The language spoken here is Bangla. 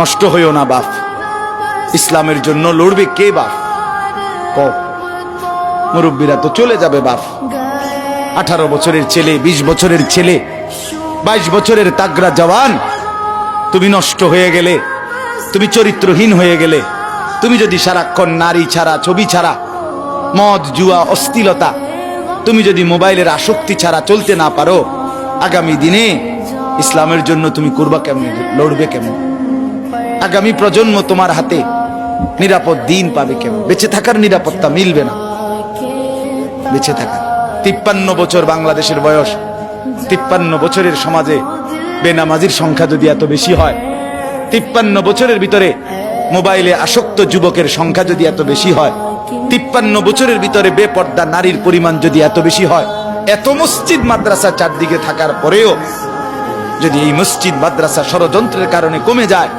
নষ্ট হইও না বাপ। ইসলামের জন্য লড়বে কে বাপ? ক মুরব্বীরা তো চলে যাবে বাপ। 18 বছরের ছেলে, 20 বছরের ছেলে, 22 বছরের তাগড়া জওয়ান, তুমি নষ্ট হয়ে গেলে, তুমি চরিত্রহীন হয়ে গেলে, তুমি যদি সারাক্ষণ নারী ছাড়া, ছবি ছাড়া, মদ জুয়া অশ্লীলতা, তুমি যদি মোবাইলের আসক্তি ছাড়া চলতে না পারো, আগামী দিনে ইসলামের জন্য তুমি করবা কেমনে, লড়বে কেমন? আগামী প্রজন্ম তোমার হাতে নিরাপদ দিন পাবে কেমন? বেঁচে থাকার নিরাপত্তা মিলবে না। বেঁচে থাকা 53 বছর বাংলাদেশের বয়স, 53 বছরের সমাজে বেনামাজির সংখ্যা যদি এত বেশি হয়, 53 বছরের ভিতরে মোবাইলে আসক্ত যুবকের সংখ্যা যদি এত বেশি হয়, 53 বছরের ভিতরে বেপর্দা নারীর পরিমাণ যদি এত বেশি হয়, এত মসজিদ মাদ্রাসা চারদিকে থাকার পরেও যদি এই মসজিদ মাদ্রাসা ষড়যন্ত্রের কারণে কমে যায়,